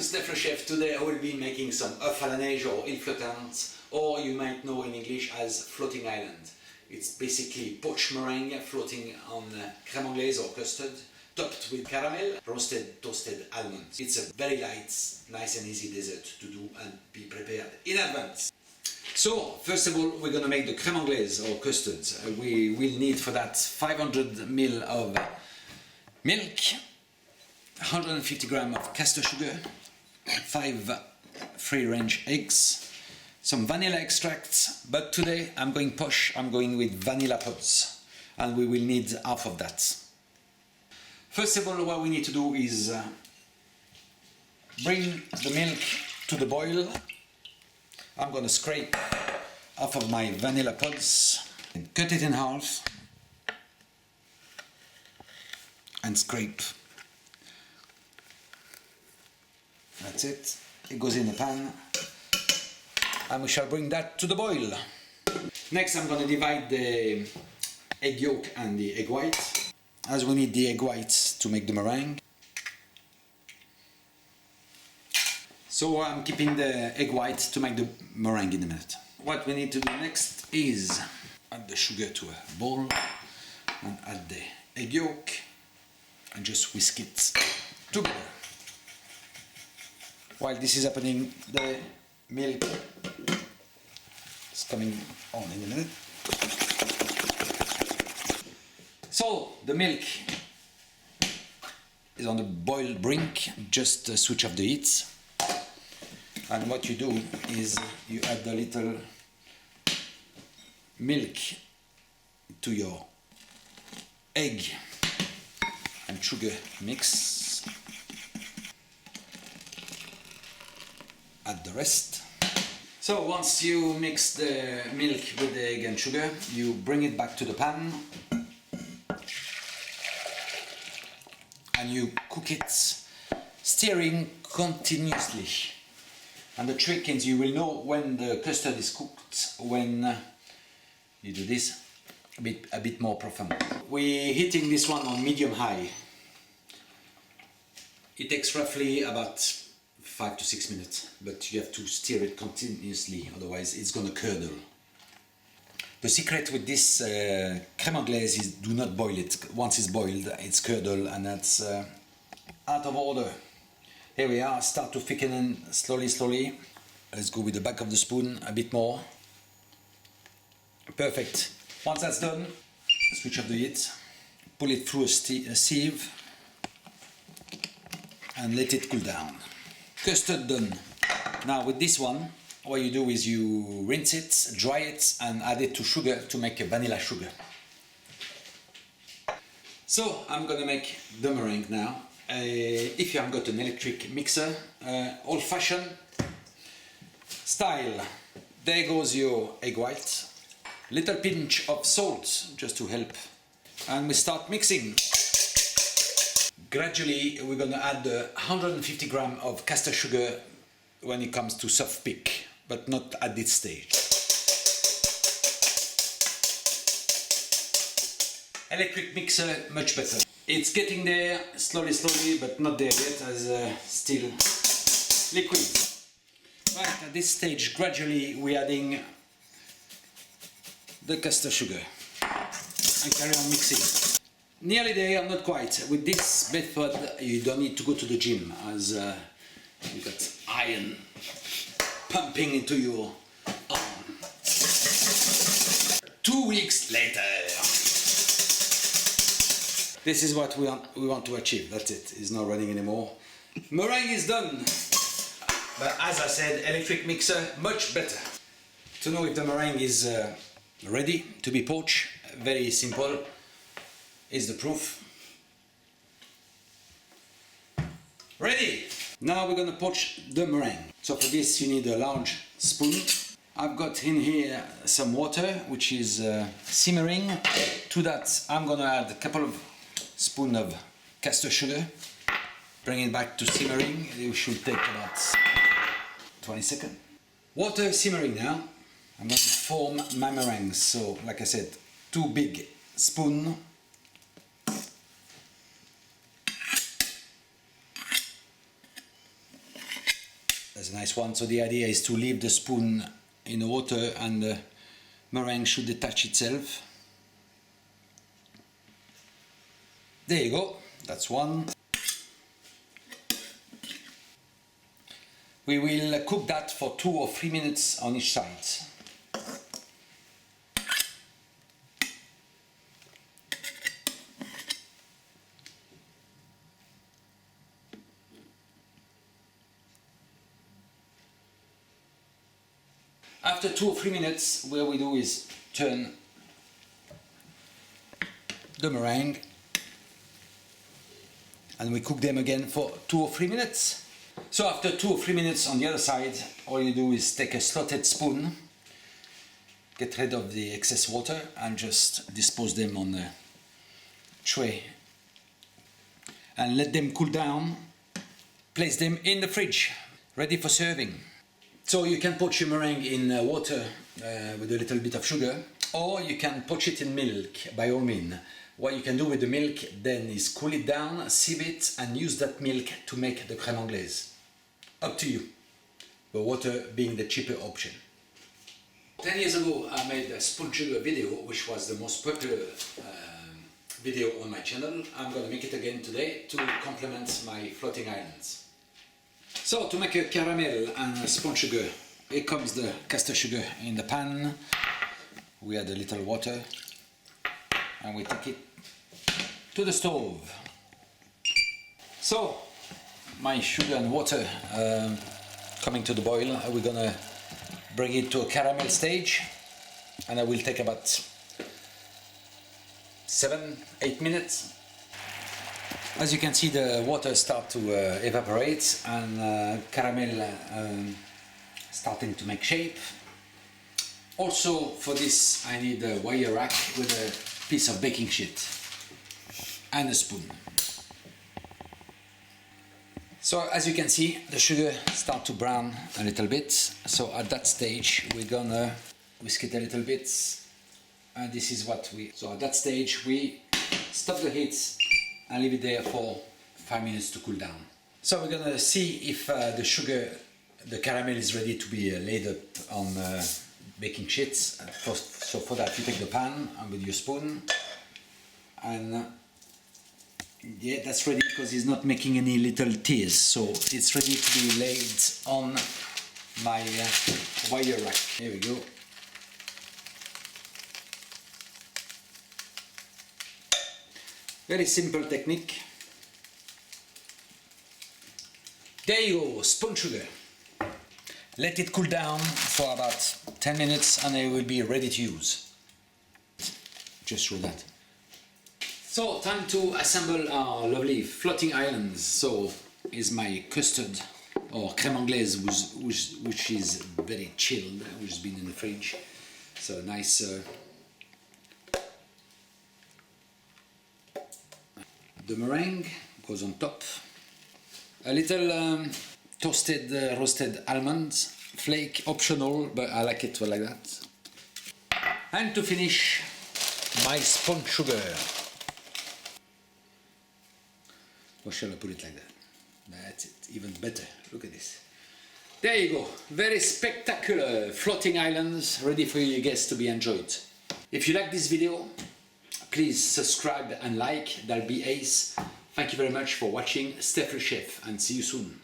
to Stef Le Chef. Today I will be making some Oeufs à la neige or Îles Flottantes, or you might know in English as floating island. It's basically poached meringue floating on creme anglaise or custard, topped with caramel, roasted toasted almonds. It's a very light, nice and easy dessert to do and be prepared in advance. So, first of all, we're going to make the creme anglaise or custard. We will need for that 500 ml of milk, 150 grams of castor sugar, 5 free-range eggs, some vanilla extract, but today I'm going posh, I'm going with vanilla pods, and we will need half of that. First of all, what we need to do is bring the milk to the boil. I'm going to scrape half of my vanilla pods and cut it in half and scrape. That's it. It goes in the pan and we shall bring that to the boil. Next I'm going to divide the egg yolk and the egg white, as we need the egg whites to make the meringue. So I'm keeping the egg white to make the meringue in a minute. What we need to do next is add the sugar to a bowl and add the egg yolk and just whisk it together. While this is happening, the milk is coming on in a minute. So the milk is on the boil brink, just switch off the heat. And what you do is you add a little milk to your egg and sugar mix. Add the rest. So once you mix the milk with the egg and sugar, you bring it back to the pan and you cook it, stirring continuously. And the trick is you will know when the custard is cooked when you do this a bit more profound. We're heating this one on medium high. It takes roughly about 5 to 6 minutes, but you have to stir it continuously, otherwise it's going to curdle. The secret with this creme anglaise is do not boil it. Once it's boiled, it's curdle and that's out of order. Here we are, start to thicken in slowly. Let's go with the back of the spoon a bit more. Perfect. Once that's done, switch off the heat, pull it through a sieve and let it cool down. Custard done. Now with this one, what you do is you rinse it, dry it and add it to sugar to make a vanilla sugar. So I'm gonna make the meringue now. If you haven't got an electric mixer, old-fashioned style, there goes your egg white, little pinch of salt just to help, and we start mixing. Gradually we're going to add 150 grams of castor sugar when it comes to soft peak, but not at this stage. Electric mixer, much better. It's getting there, slowly, but not there yet, as still liquid. Right, at this stage, gradually we're adding the castor sugar and carry on mixing. Nearly there, not quite. With this method, you don't need to go to the gym, as you got iron pumping into your arm. 2 weeks later. This is what we want to achieve. That's it. It's not running anymore. Meringue is done. But as I said, electric mixer, much better. To know if the meringue is ready to be poached, very simple, is the proof. Ready! Now we're going to poach the meringue. So for this you need a large spoon. I've got in here some water which is simmering. To that I'm going to add a couple of spoons of castor sugar. Bring it back to simmering. It should take about 20 seconds. Water simmering now. I'm going to form my meringues. So like I said, 2 big spoons. That's a nice one. So the idea is to leave the spoon in the water and the meringue should detach itself. There you go, that's one. We will cook that for 2 or 3 minutes on each side. After 2 or 3 minutes, what we do is turn the meringue and we cook them again for 2 or 3 minutes. So after 2 or 3 minutes on the other side, all you do is take a slotted spoon, get rid of the excess water and just dispose them on the tray and let them cool down. Place them in the fridge, ready for serving. So you can poach your meringue in water with a little bit of sugar, or you can poach it in milk, by all means. What you can do with the milk then is cool it down, sieve it, and use that milk to make the creme anglaise. Up to you, but water being the cheaper option. 10 years ago I made a Spun Sugar video, which was the most popular video on my channel. I'm going to make it again today to complement my floating islands. So to make a caramel and a Spun Sugar, here comes the caster sugar in the pan. We add a little water and we take it to the stove. So my sugar and water coming to the boil, we're gonna bring it to a caramel stage and I will take about 7-8 minutes. As you can see, the water start to evaporate and caramel starting to make shape. Also for this I need a wire rack with a piece of baking sheet and a spoon. So as you can see, the sugar start to brown a little bit. So at that stage we're gonna whisk it a little bit, and this is what we... So at that stage we stop the heat and leave it there for 5 minutes to cool down. So we're gonna see if the sugar, the caramel is ready to be laid up on baking sheets. So for that you take the pan and with your spoon and yeah, that's ready because it's not making any little tears. So it's ready to be laid on my wire rack. Here we go. Very simple technique. There you go, Spun Sugar. Let it cool down for about 10 minutes and it will be ready to use. Just show that. So time to assemble our lovely floating islands. So is my custard or creme anglaise, which is very chilled, which has been in the fridge. So nice the meringue goes on top. A little toasted roasted almonds, flake, optional, but I like it like that. And to finish, my Spun Sugar. Or shall I put it like that? That's it, even better. Look at this. There you go. Very spectacular floating islands ready for your guests to be enjoyed. If you like this video, please subscribe and like. That'll be ace. Thank you very much for watching. Stef Le Chef, and see you soon.